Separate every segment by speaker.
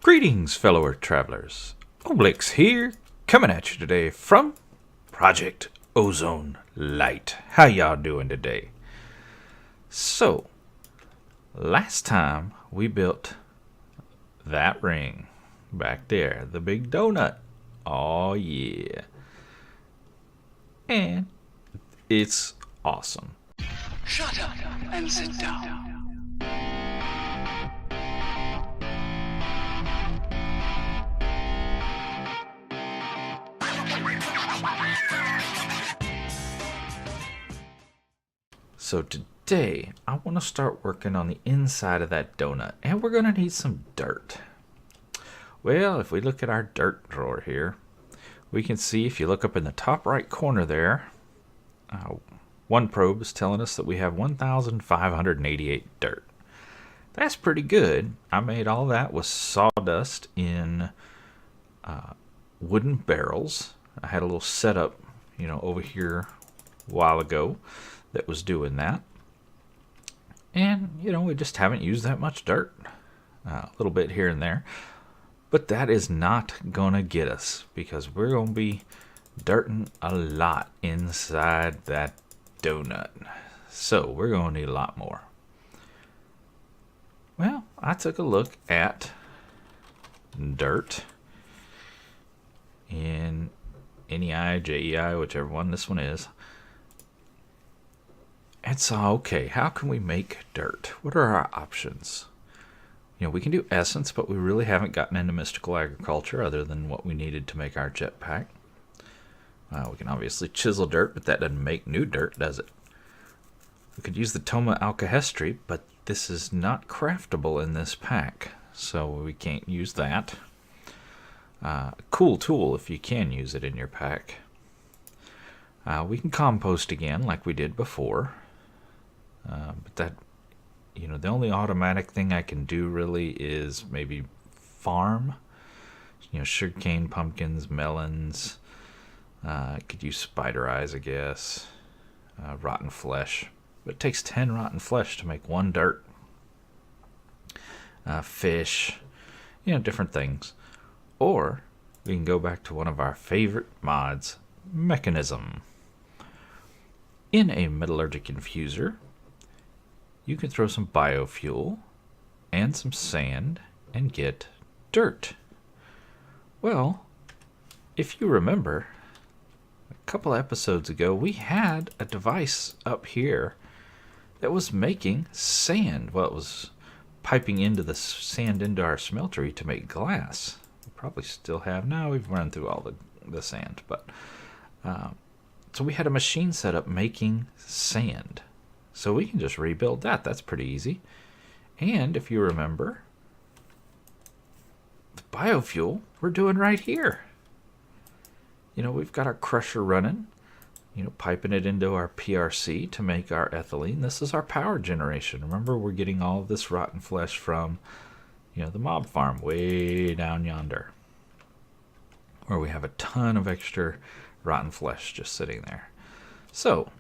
Speaker 1: Greetings, fellow travelers. Oblyx here, coming at you today from Project Ozone Lite. How y'all doing today? So, last time we built that ring back there, the big donut. Oh yeah. And it's awesome.
Speaker 2: Shut up and sit down.
Speaker 1: So today, I want to start working on the inside of that donut, and we're going to need some dirt. Well, if we look at our dirt drawer here, we can see if you look up in the top right corner there, one probe is telling us that we have 1,588 dirt. That's pretty good. I made all that with sawdust in wooden barrels. I had a little setup, over here a while ago that was doing that. And, we just haven't used that much dirt. A little bit here and there. But that is not going to get us, because we're going to be dirting a lot inside that donut. So we're going to need a lot more. Well, I took a look at dirt in NEI, JEI, whichever one this one is. And saw, okay, how can we make dirt? What are our options? We can do essence, but we really haven't gotten into mystical agriculture other than what we needed to make our jetpack. We can obviously chisel dirt, but that doesn't make new dirt, does it? We could use the Toma alkahestry, but this is not craftable in this pack, so we can't use that. Cool tool if you can use it in your pack. We can compost again like we did before. But that, the only automatic thing I can do really is maybe farm. Sugarcane, pumpkins, melons. I could use spider eyes, I guess. Rotten flesh. But it takes 10 rotten flesh to make one dirt. Fish. Different things. Or we can go back to one of our favorite mods, Mechanism. In a metallurgic infuser, you can throw some biofuel and some sand and get dirt. Well, if you remember, a couple episodes ago, we had a device up here that was making sand. Well, it was piping into the sand into our smeltery to make glass. We probably still have. Now we've run through all the sand. But so we had a machine set up making sand. So we can just rebuild that. That's pretty easy. And if you remember, the biofuel we're doing right here. We've got our crusher running, piping it into our PRC to make our ethylene. This is our power generation. Remember, we're getting all of this rotten flesh from, the mob farm way down yonder, where we have a ton of extra rotten flesh just sitting there. So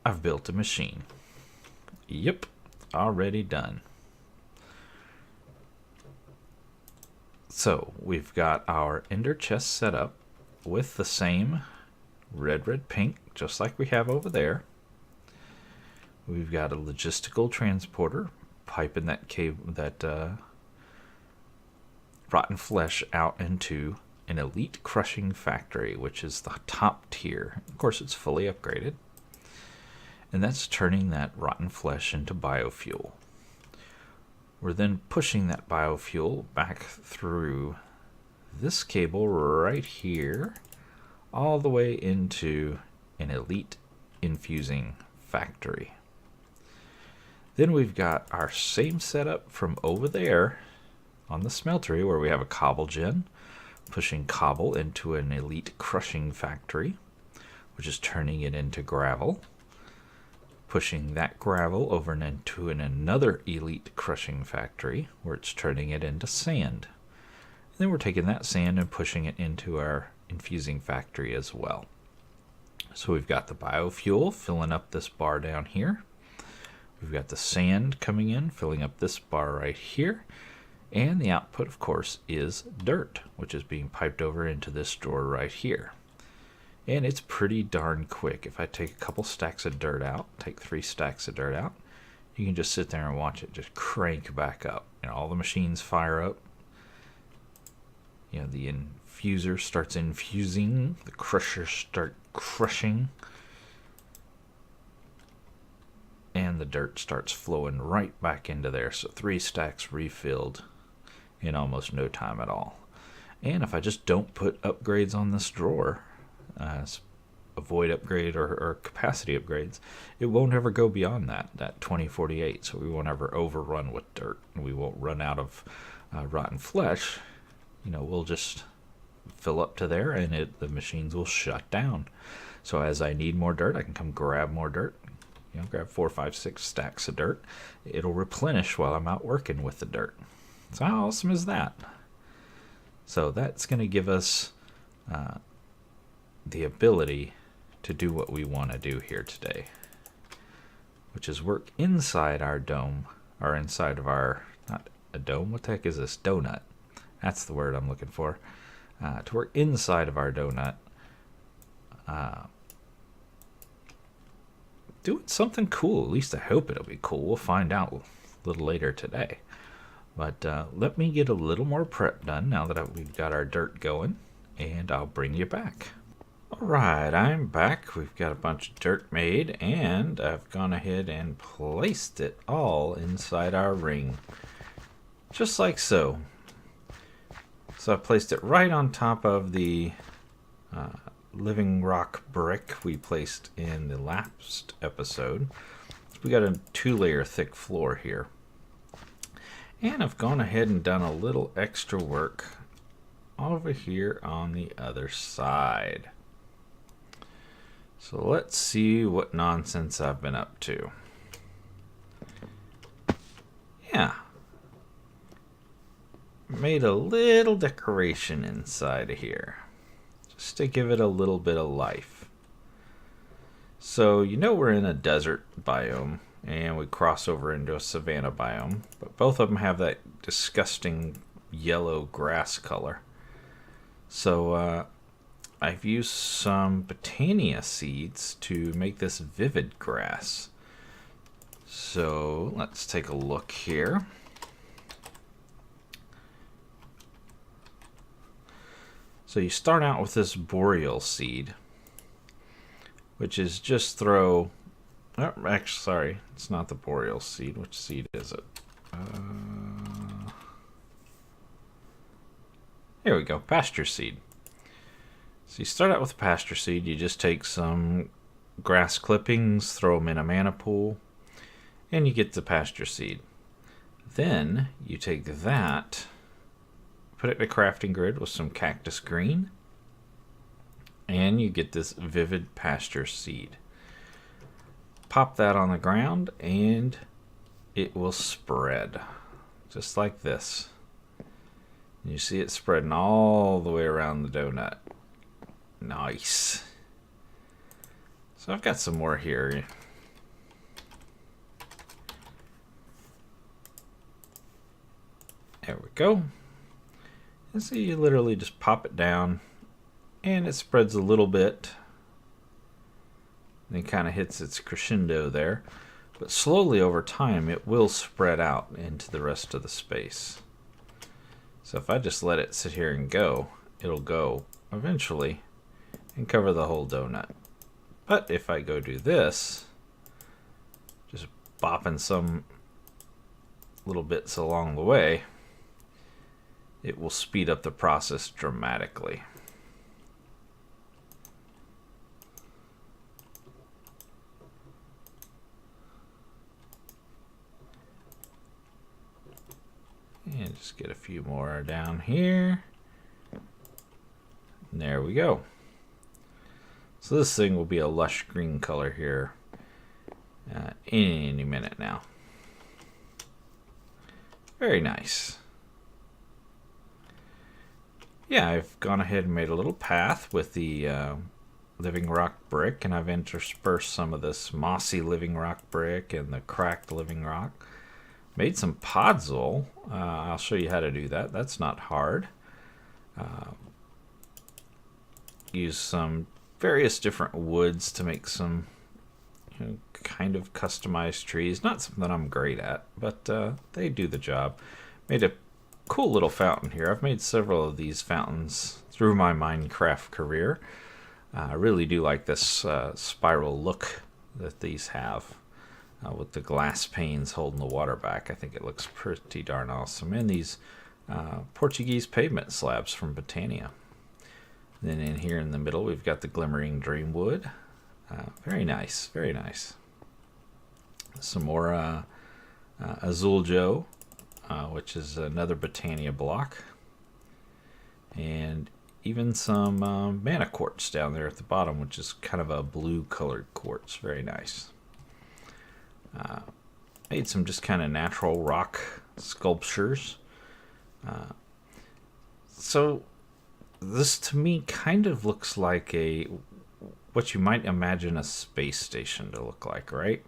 Speaker 1: I've built a machine. Yep, already done. So we've got our ender chest set up with the same red, pink, just like we have over there. We've got a logistical transporter piping that rotten flesh out into an elite crushing factory, which is the top tier. Of course, it's fully upgraded. And that's turning that rotten flesh into biofuel. We're then pushing that biofuel back through this cable right here, all the way into an elite infusing factory. Then we've got our same setup from over there on the smeltery, where we have a cobble gen, pushing cobble into an elite crushing factory, which is turning it into gravel. Pushing that gravel over into another elite crushing factory, where it's turning it into sand. And then we're taking that sand and pushing it into our infusing factory as well. So we've got the biofuel filling up this bar down here. We've got the sand coming in, filling up this bar right here. And the output, of course, is dirt, which is being piped over into this drawer right here. And it's pretty darn quick. If I take a couple stacks of dirt out, take 3 stacks of dirt out, you can just sit there and watch it just crank back up. And all the machines fire up. You know, the infuser starts infusing, the crushers start crushing, and the dirt starts flowing right back into there. So 3 stacks refilled in almost no time at all. And if I just don't put upgrades on this drawer, avoid upgrade or capacity upgrades, it won't ever go beyond that 2048. So we won't ever overrun with dirt. We won't run out of rotten flesh. You know, we'll just fill up to there, and the machines will shut down. So as I need more dirt, I can come grab more dirt. You know, grab 4, 5, 6 stacks of dirt. It'll replenish while I'm out working with the dirt. So how awesome is that? So that's going to give us the ability to do what we want to do here today, which is work inside our dome, or inside of our, not a dome, what the heck is this? Donut. That's the word I'm looking for. To work inside of our donut, doing something cool. At least I hope it'll be cool. We'll find out a little later today. But let me get a little more prep done now that we've got our dirt going, and I'll bring you back. Alright, I'm back. We've got a bunch of dirt made, and I've gone ahead and placed it all inside our ring. Just like so. So I placed it right on top of the living rock brick we placed in the last episode. We got a 2-layer thick floor here. And I've gone ahead and done a little extra work over here on the other side. So let's see what nonsense I've been up to. Yeah. Made a little decoration inside of here, just to give it a little bit of life. So you know we're in a desert biome, and we cross over into a savanna biome, but both of them have that disgusting yellow grass color. So I've used some botania seeds to make this vivid grass. So let's take a look here. So you start out with this boreal seed, which is just throw... Oh, actually, sorry, it's not the boreal seed. Which seed is it? Here we go, pasture seed. So you start out with pasture seed. You just take some grass clippings, throw them in a mana pool, and you get the pasture seed. Then you take that, put it in a crafting grid with some cactus green, and you get this vivid pasture seed. Pop that on the ground, and it will spread, just like this. You see it spreading all the way around the donut. Nice. So I've got some more here. There we go. And so you literally just pop it down, and it spreads a little bit. And it kind of hits its crescendo there. But slowly over time, it will spread out into the rest of the space. So if I just let it sit here and go, it'll go eventually and cover the whole donut. But if I go do this, just bopping some little bits along the way, it will speed up the process dramatically. And just get a few more down here. And there we go. So this thing will be a lush green color here any minute now. Very nice. Yeah, I've gone ahead and made a little path with the living rock brick, and I've interspersed some of this mossy living rock brick and the cracked living rock Made some podzol. I'll show you how to do that. That's not hard. Use some various different woods to make some kind of customized trees. Not something I'm great at, but they do the job. Made a cool little fountain here. I've made several of these fountains through my Minecraft career. I really do like this spiral look that these have. With the glass panes holding the water back. I think it looks pretty darn awesome. And these Portuguese pavement slabs from Botania. Then in here in the middle, we've got the glimmering dreamwood. Very nice, very nice. Some more Azul Joe, which is another Botania block. And even some mana quartz down there at the bottom, which is kind of a blue colored quartz. Very nice. Made some just kind of natural rock sculptures. So this to me kind of looks like what you might imagine a space station to look like, right?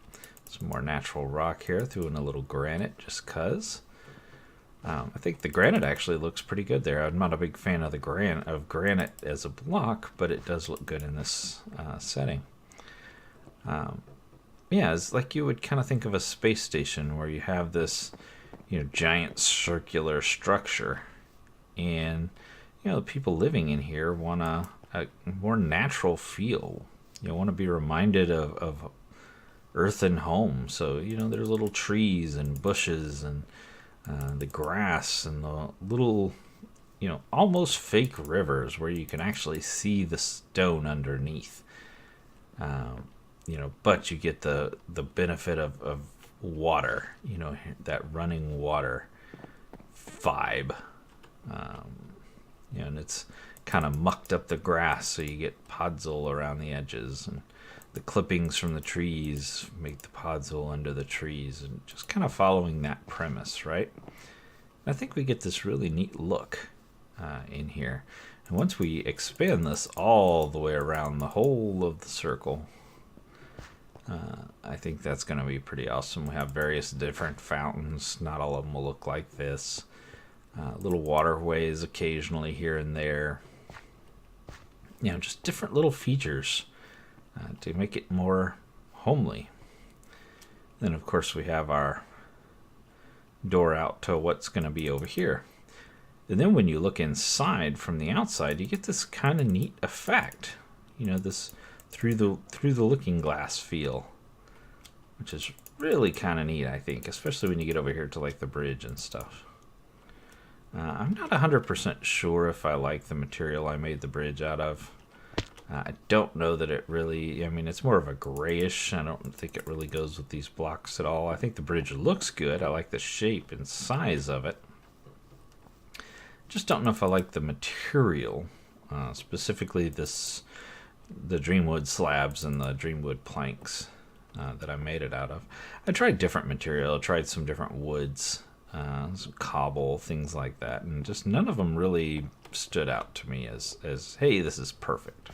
Speaker 1: Some more natural rock here, threw in a little granite just cuz. I think the granite actually looks pretty good there. I'm not a big fan of granite as a block, but it does look good in this setting. Yeah, it's like you would kind of think of a space station where you have this, giant circular structure, and the people living in here want a more natural feel. You want to be reminded of earth and home. So there's little trees and bushes and the grass and the little, almost fake rivers where you can actually see the stone underneath. But you get the benefit of water, that running water vibe. And it's kind of mucked up the grass, so you get podzol around the edges, and the clippings from the trees make the podzol under the trees, and just kind of following that premise, right? And I think we get this really neat look in here. And once we expand this all the way around the whole of the circle, I think that's going to be pretty awesome. We have various different fountains. Not all of them will look like this. Little waterways occasionally here and there. Just different little features to make it more homely. Then, of course, we have our door out to what's going to be over here. And then when you look inside from the outside, you get this kind of neat effect. This through the looking glass feel, which is really kind of neat, I think, especially when you get over here to like the bridge and stuff. I'm not 100% sure if I like the material I made the bridge out of. I don't know that it really, it's more of a grayish. I don't think it really goes with these blocks at all. I think the bridge looks good. I like the shape and size of it. Just don't know if I like the material, specifically the Dreamwood slabs and the Dreamwood planks that I made it out of. I tried different material. I tried some different woods, some cobble, things like that, and just none of them really stood out to me as hey, this is perfect.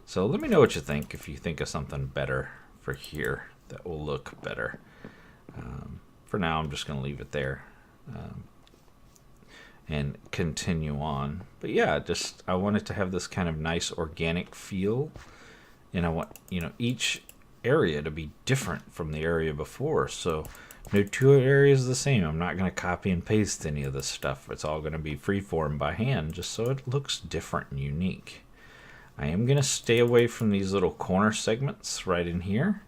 Speaker 1: So let me know what you think, if you think of something better for here that will look better. For now, I'm just going to leave it there and continue on. But yeah, I wanted to have this kind of nice organic feel, and I want each area to be different from the area before. So no two areas the same. I'm not going to copy and paste any of this stuff. It's all going to be freeform by hand, just so it looks different and unique. I am going to stay away from these little corner segments right in here.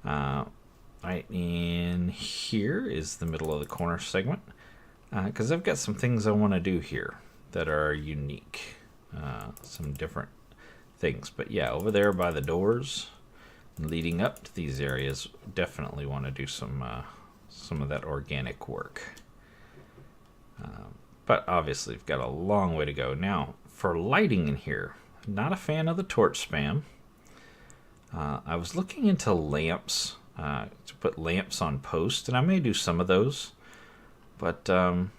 Speaker 1: Right in here is the middle of the corner segment, because I've got some things I want to do here that are unique, some different things. But yeah, over there by the doors, leading up to these areas, definitely want to do some of that organic work. But obviously, we've got a long way to go. Now, for lighting in here, not a fan of the torch spam. I was looking into lamps, to put lamps on post, and I may do some of those, but none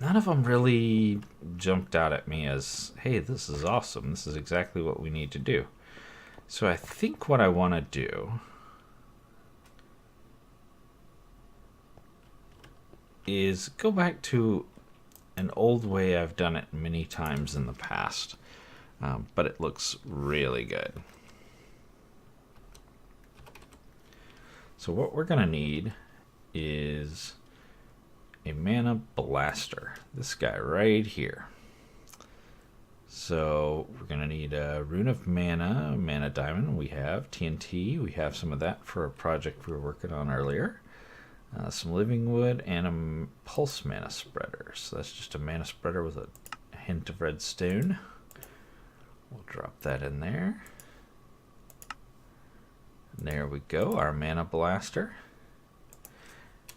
Speaker 1: of them really jumped out at me as, hey, this is awesome. This is exactly what we need to do. So I think what I want to do is go back to an old way I've done it many times in the past, but it looks really good. So what we're going to need is a mana blaster, this guy right here. So we're going to need a Rune of Mana, Mana Diamond. We have TNT. We have some of that for a project we were working on earlier. Some Living Wood and a Pulse Mana Spreader. So that's just a Mana Spreader with a hint of redstone. We'll drop that in there. And there we go, our Mana Blaster.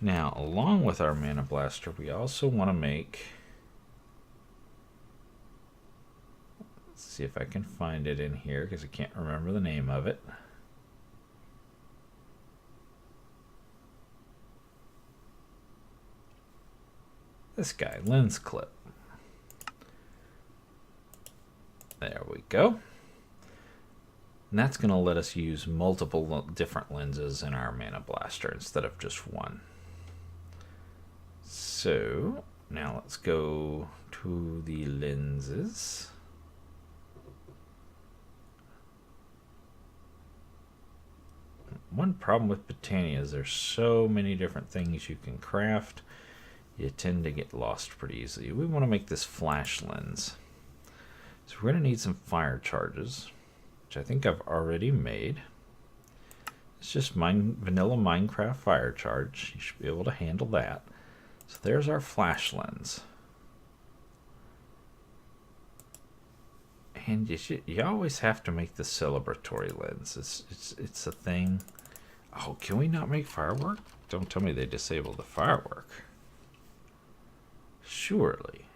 Speaker 1: Now, along with our Mana Blaster, we also want to make... Let's see if I can find it in here, because I can't remember the name of it. This guy, lens clip. There we go. And that's going to let us use multiple different lenses in our Mana Blaster instead of just one. So now let's go to the lenses. One problem with Botania is there's so many different things you can craft. You tend to get lost pretty easily. We want to make this flash lens. So we're going to need some fire charges, which I think I've already made. It's just vanilla Minecraft fire charge. You should be able to handle that. So there's our flash lens. And you always have to make the celebratory lens. It's a thing. Oh, can we not make firework? Don't tell me they disabled the firework. Surely.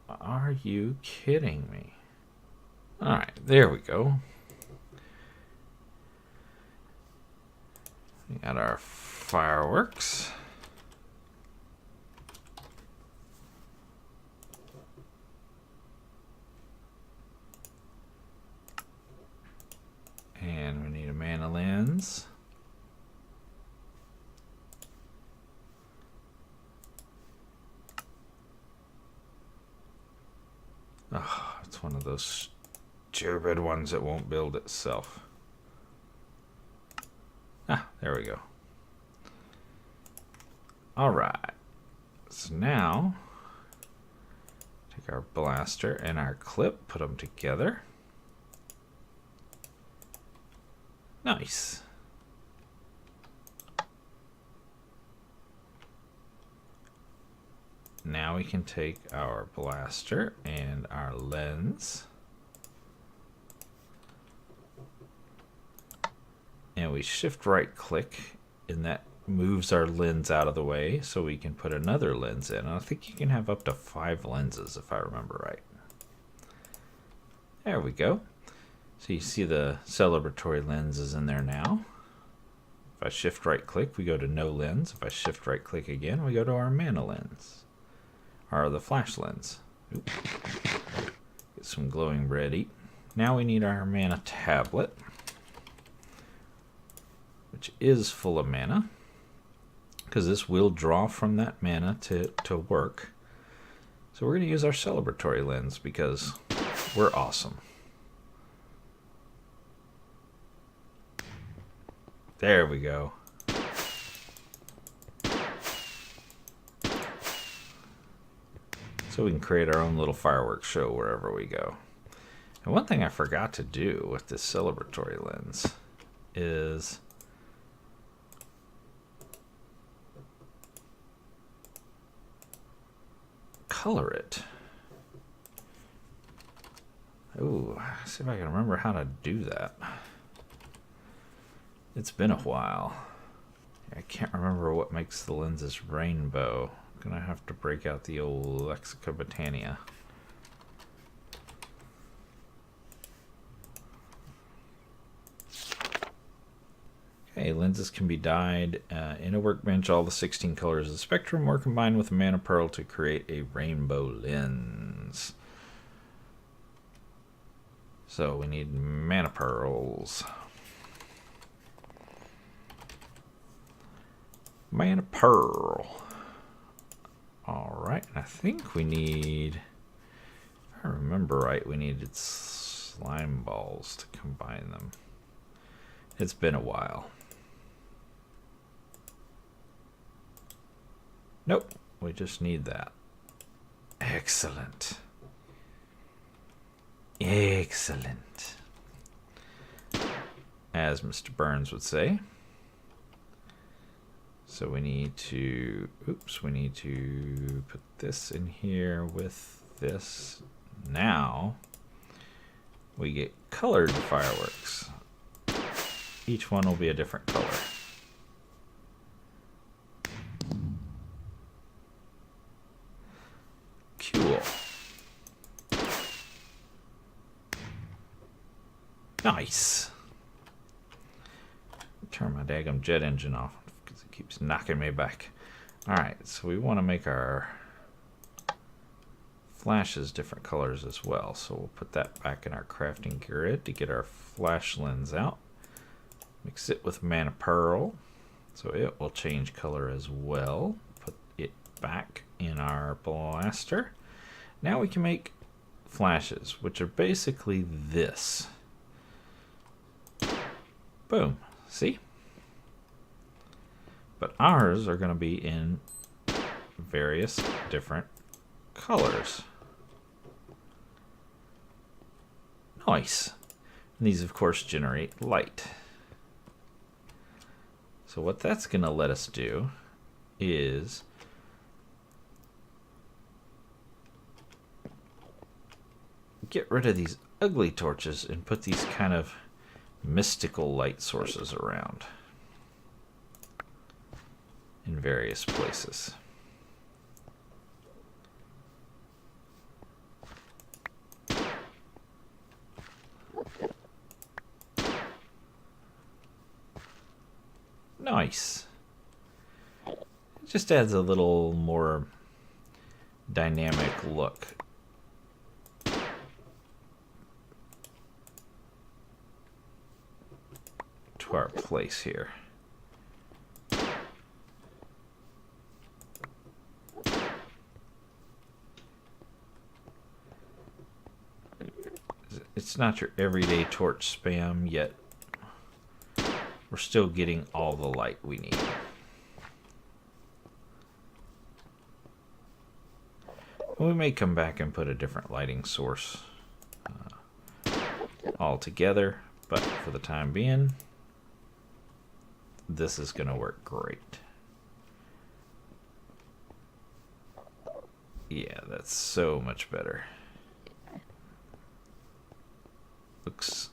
Speaker 1: Are you kidding me? Alright, there we go. We got our fireworks. And we need a mana lens. Oh, it's one of those stupid ones that won't build itself. Ah, there we go. Alright. So now, take our blaster and our clip, put them together. Nice. Now we can take our blaster and our lens, and we shift right click, and that moves our lens out of the way so we can put another lens in. And I think you can have up to 5 lenses if I remember right. There we go. So you see the celebratory lens is in there now. If I shift right click, we go to no lens. If I shift right click again, we go to our mana lens. Or the flash lens. Oop. Get some glowing ready. Now we need our mana tablet, which is full of mana, because this will draw from that mana to work. So we're going to use our celebratory lens because we're awesome. There we go. So we can create our own little fireworks show wherever we go. And one thing I forgot to do with this celebratory lens is color it. Ooh, see if I can remember how to do that. It's been a while. I can't remember what makes the lenses rainbow. I'm gonna have to break out the old Lexica Botania. Okay, lenses can be dyed in a workbench. All the 16 colors of the spectrum were combined with a mana pearl to create a rainbow lens. So we need mana pearls. Man of Pearl. Alright, I think we need, if I remember right, we needed slime balls to combine them. It's been a while. Nope, we just need that. Excellent. Excellent. As Mr. Burns would say. So we need to, we need to put this in here with this. Now we get colored fireworks. Each one will be a different color. Cool. Nice. Turn my daggum jet engine off because it keeps knocking me back. Alright, so we want to make our flashes different colors as well. So we'll put that back in our crafting grid to get our flash lens out. Mix it with Mana Pearl, so it will change color as well. Put it back in our blaster. Now we can make flashes, which are basically this. Boom. See? But ours are going to be in various different colors. Nice. And these, of course, generate light. So what that's going to let us do is get rid of these ugly torches and put these kind of mystical light sources around in various places. Nice. It just adds a little more dynamic look. To our place here. It's not your everyday torch spam, yet we're still getting all the light we need. We may come back and put a different lighting source all together, but for the time being, this is going to work great. Yeah, that's so much better. Looks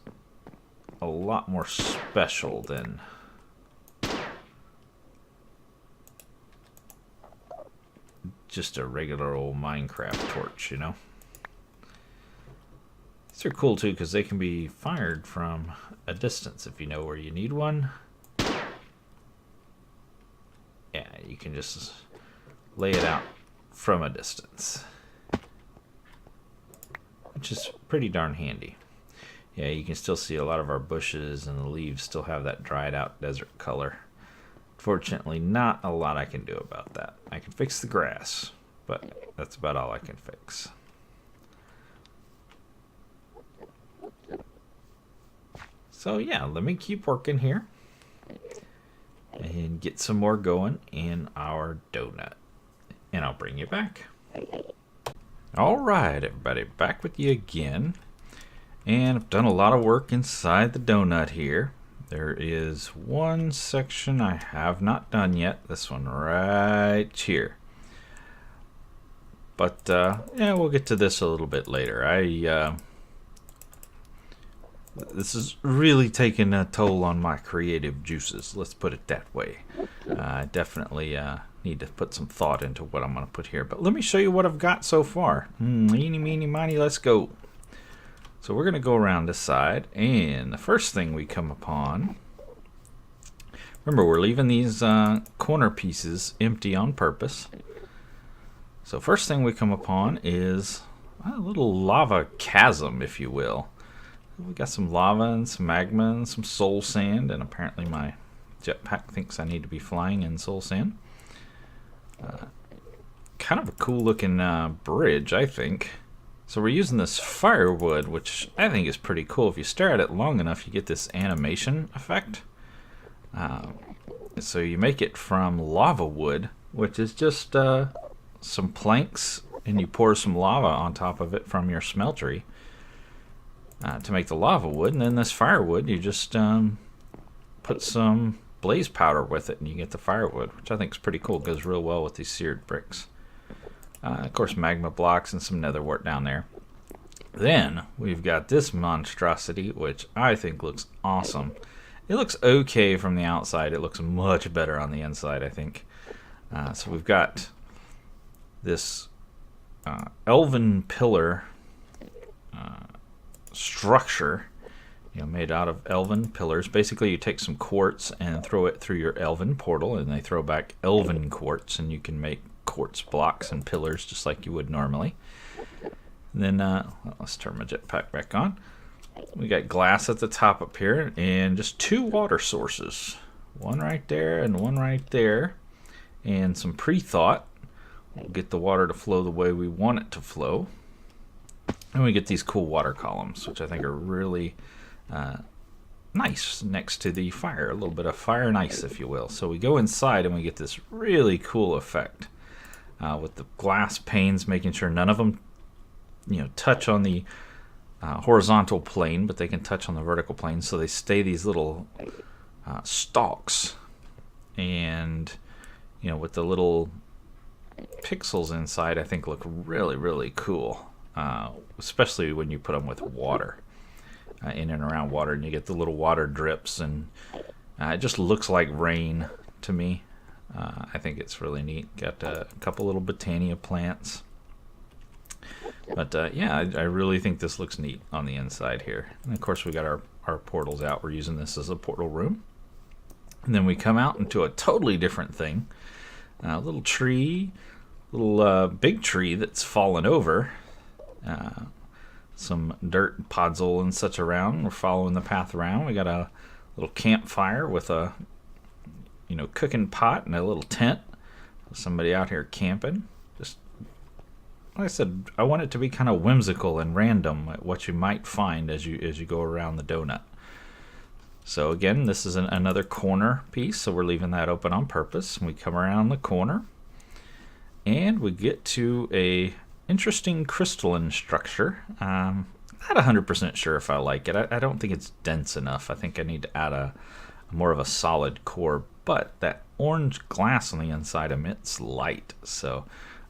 Speaker 1: a lot more special than just a regular old Minecraft torch, you know? These are cool too because they can be fired from a distance if you know where you need one. Yeah, you can just lay it out from a distance, which is pretty darn handy. Yeah, you can still see a lot of our bushes and the leaves still have that dried out desert color. Fortunately, not a lot I can do about that. I can fix the grass, but that's about all I can fix. So yeah, let me keep working here and get some more going in our donut, and I'll bring you back. All right, everybody, back with you again. And I've done a lot of work inside the donut here. There is one section I have not done yet. This one right here. But yeah, we'll get to this a little bit later. This is really taking a toll on my creative juices. Let's put it that way. I definitely need to put some thought into what I'm going to put here. But let me show you what I've got so far. Eeny, meeny, miny, let's go. So we're going to go around this side, and the first thing we come upon, remember we're leaving these corner pieces empty on purpose. So first thing we come upon is a little lava chasm, if you will. We got some lava and some magma and some soul sand, and apparently my Jetpack thinks I need to be flying in Soul Sand. Kind of a cool looking bridge, I think. So we're using this firewood, which I think is pretty cool. If you stare at it long enough, you get this animation effect. So you make it from lava wood, which is just some planks, and you pour some lava on top of it from your smeltery to make the lava wood. And then this firewood, you just put some blaze powder with it, and you get the firewood, which I think is pretty cool. It goes real well with these seared bricks. Of course, magma blocks and some nether wart down there. Then we've got this monstrosity, which I think looks awesome. It looks okay from the outside. It looks much better on the inside, I think. So we've got this Elven Pillar structure, made out of Elven pillars. Basically, you take some quartz and throw it through your Elven portal, and they throw back Elven quartz, and you can make quartz blocks and pillars just like you would normally. And then let's turn my jetpack back on. We got glass at the top up here, and just 2 water sources. One right there and one right there. And some pre-thought. We'll get the water to flow the way we want it to flow. And we get these cool water columns, which I think are really nice next to the fire. A little bit of fire and ice, if you will. So we go inside and we get this really cool effect with the glass panes, making sure none of them touch on the horizontal plane, but they can touch on the vertical plane, so they stay these little stalks. And with the little pixels inside, I think look really, really cool, especially when you put them with water, in and around water, and you get the little water drips, and it just looks like rain to me. I think it's really neat. Got a couple little Botania plants. But yeah, I really think this looks neat on the inside here. And of course, we got our portals out. We're using this as a portal room. And then we come out into a totally different thing. A little tree, little big tree that's fallen over. Some dirt and podzol and such around. We're following the path around. We got a little campfire with a cooking pot and a little tent. Somebody out here camping. Just like I said, I want it to be kind of whimsical and random, what you might find as you go around the donut. So again, this is another corner piece, so we're leaving that open on purpose. We come around the corner, and we get to a interesting crystalline structure. Not 100% sure if I like it. I don't think it's dense enough. I think I need to add a more of a solid core, but that orange glass on the inside emits light, so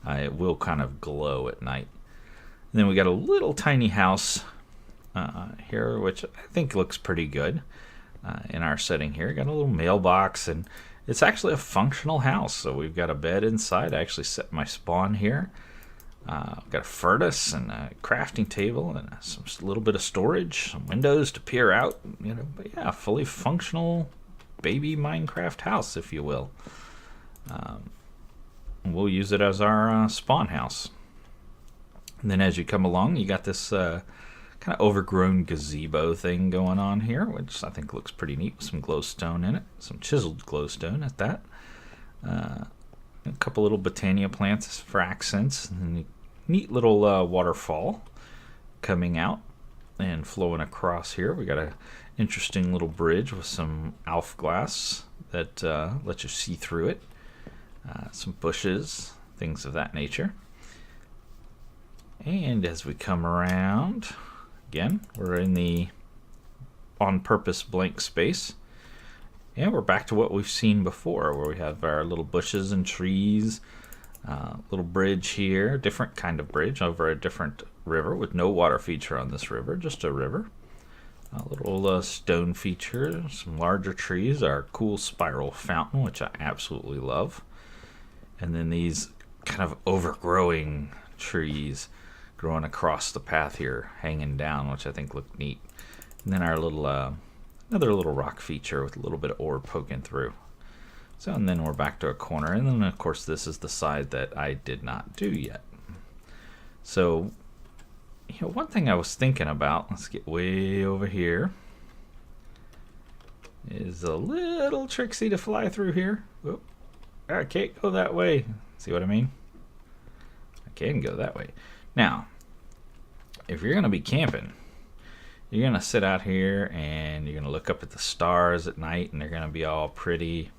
Speaker 1: it will kind of glow at night. And then we got a little tiny house here, which I think looks pretty good in our setting here. Got a little mailbox, and it's actually a functional house. So we've got a bed inside. I actually set my spawn here. Got a furnace and a crafting table and some little bit of storage, some windows to peer out. But yeah, fully functional baby Minecraft house, if you will. We'll use it as our spawn house. And then as you come along, you got this kind of overgrown gazebo thing going on here, which I think looks pretty neat with some glowstone in it, some chiseled glowstone at that. A couple little Botania plants for accents, and a neat little waterfall coming out and flowing across here. We got a interesting little bridge with some ALF glass that lets you see through it. Some bushes, things of that nature. And as we come around, again, we're in the on-purpose blank space. And we're back to what we've seen before, where we have our little bushes and trees, little bridge here, different kind of bridge over a different river with no water feature on this river, just a river. A little stone feature, some larger trees, our cool spiral fountain, which I absolutely love. And then these kind of overgrowing trees growing across the path here, hanging down, which I think look neat. And then our little another little rock feature with a little bit of ore poking through. So, and then we're back to a corner, and then of course this is the side that I did not do yet. So, one thing I was thinking about, let's get way over here, is a little tricksy to fly through here. Whoop. I can't go that way. See what I mean? I can go that way. Now, if you're going to be camping, you're going to sit out here and you're going to look up at the stars at night, and they're going to be all pretty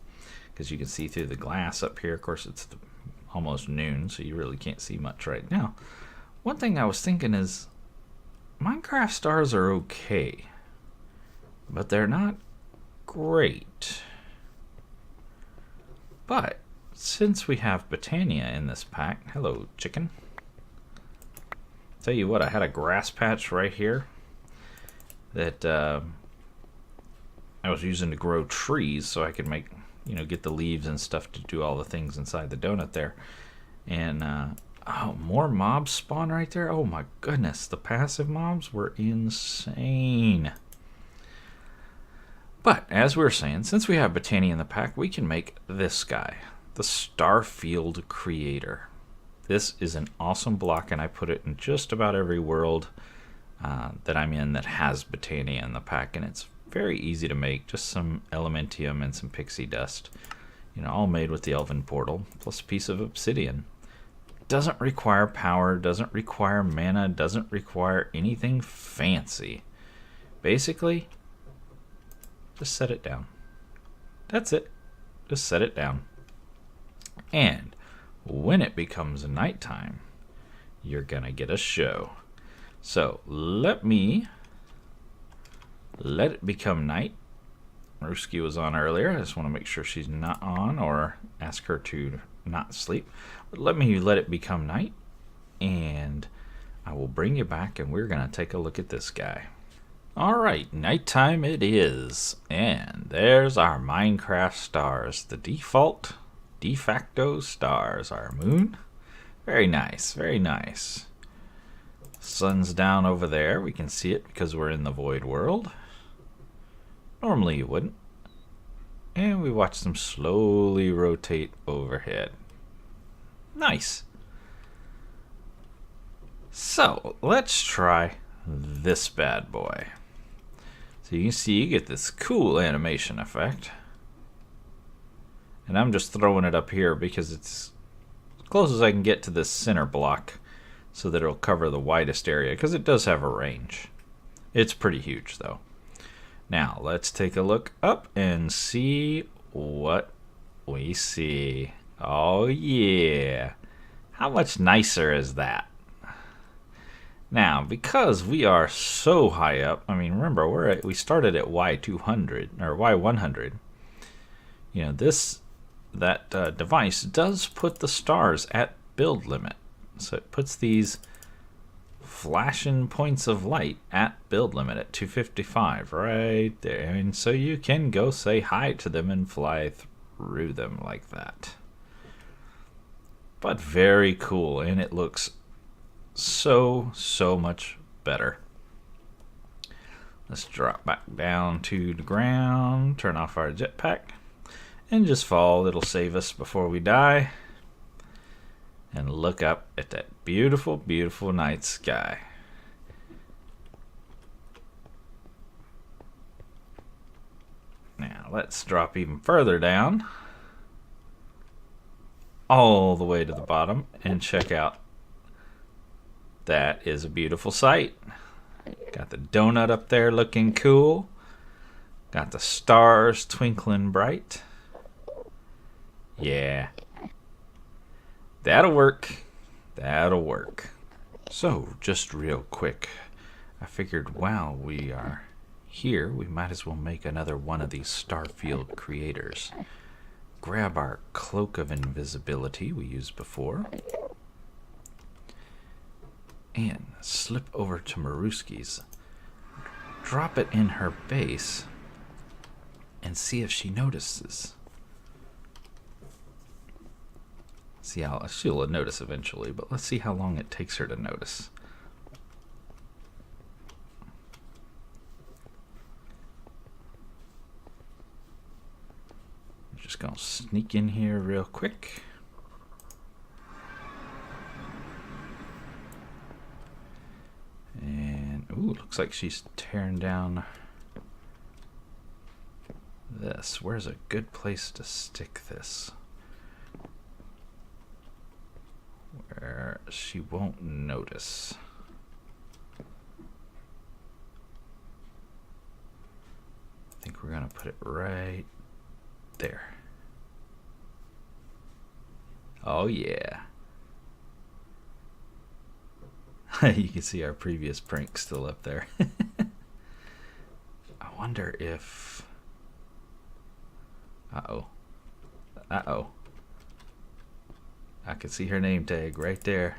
Speaker 1: because you can see through the glass up here. Of course, it's almost noon, so you really can't see much right now. One thing I was thinking is Minecraft stars are okay, but they're not great. But since we have Botania in this pack, hello chicken. Tell you what, I had a grass patch right here that I was using to grow trees so I could make, get the leaves and stuff to do all the things inside the donut there. And oh, more mobs spawn right there. Oh my goodness, the passive mobs were insane. But, as we were saying, since we have Botania in the pack, we can make this guy, the Starfield Creator. This is an awesome block, and I put it in just about every world that I'm in that has Botania in the pack, and it's very easy to make. Just some Elementium and some pixie dust, all made with the Elven Portal, plus a piece of obsidian. Doesn't require power, doesn't require mana, doesn't require anything fancy. Basically, just set it down. That's it. Just set it down. And when it becomes nighttime, you're gonna get a show. So let it become night. Mirrusky was on earlier. I just want to make sure she's not on, or ask her to not sleep. But let it become night, and I will bring you back, and we're gonna take a look at this guy. Alright, nighttime it is, and there's our Minecraft stars, the de facto stars, our moon. Very nice, very nice. Sun's down over there, we can see it because we're in the void world. Normally you wouldn't. And we watch them slowly rotate overhead. Nice. So, let's try this bad boy. So you can see you get this cool animation effect. And I'm just throwing it up here because it's as close as I can get to this center block so that it'll cover the widest area, because it does have a range. It's pretty huge though. Now let's take a look up and see what we see. Oh yeah. How much nicer is that? Now, because we are so high up, I mean, remember we started at Y200 or Y100. That device does put the stars at build limit, so it puts these flashing points of light at build limit at 255 right there, and so you can go say hi to them and fly through them like that. But very cool, and it looks so much better. Let's drop back down to the ground, turn off our jetpack, and just fall. It'll save us before we die. And look up at that beautiful, beautiful night sky. Now let's drop even further down, all the way to the bottom, and check out. That is a beautiful sight. Got the donut up there looking cool. Got the stars twinkling bright. Yeah. That'll work. That'll work. So, just real quick, I figured while we are here, we might as well make another one of these Starfield creators. Grab our cloak of invisibility we used before, and slip over to Mirrusky's. Drop it in her base and see if she notices. See how she'll notice eventually, but let's see how long it takes her to notice. I'm just gonna sneak in here real quick. And ooh, looks like she's tearing down this. Where's a good place to stick this? Where she won't notice. I think we're gonna put it right there. Oh yeah. You can see our previous prank still up there. I wonder if... Uh-oh. Uh-oh. I can see her name tag right there.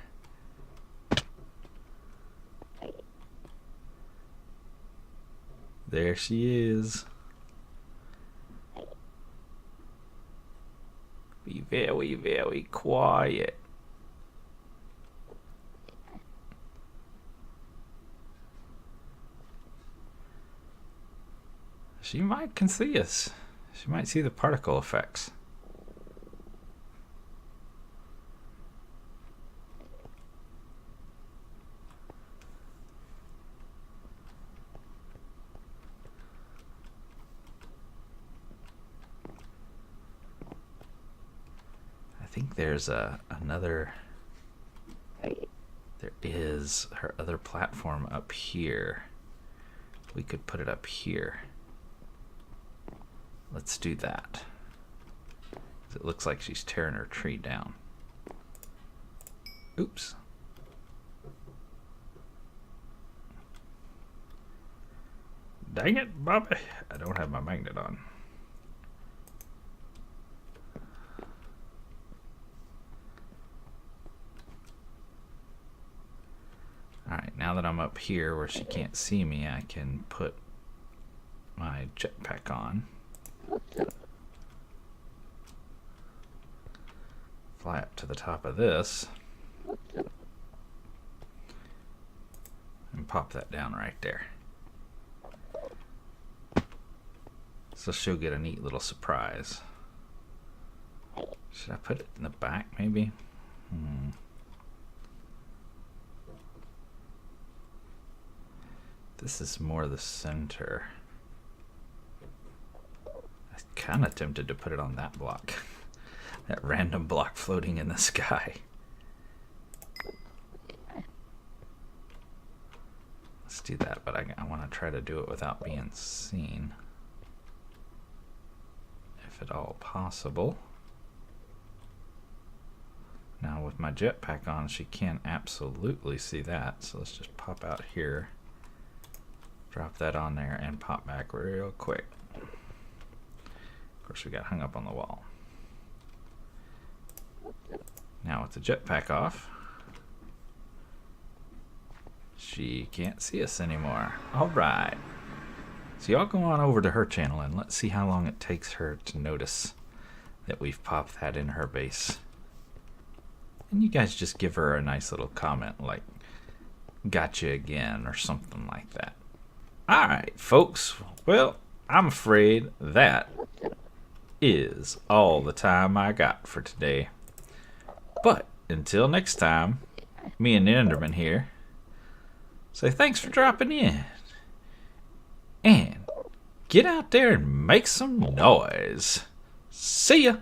Speaker 1: There she is. Be very, very quiet. She can see us. She might see the particle effects. I think there's another... There is her other platform up here. We could put it up here. Let's do that. It looks like she's tearing her tree down. Oops. Dang it, Bobby. I don't have my magnet on. Alright, now that I'm up here where she can't see me, I can put my jetpack on. Fly up to the top of this and pop that down right there. So she'll get a neat little surprise. Should I put it in the back maybe? This is more the center. I'm kind of tempted to put it on that block. That random block floating in the sky. Let's do that, but I want to try to do it without being seen. If at all possible. Now with my jetpack on, she can't absolutely see that. So let's just pop out here. Drop that on there and pop back real quick. Of course, we got hung up on the wall. Now with the jetpack off, she can't see us anymore. Alright. So y'all go on over to her channel and let's see how long it takes her to notice that we've popped that in her base. And you guys just give her a nice little comment like, "Gotcha again," or something like that. Alright, folks. Well, I'm afraid that is all the time I got for today. But until next time, me and Enderman here say thanks for dropping in. And get out there and make some noise. See ya!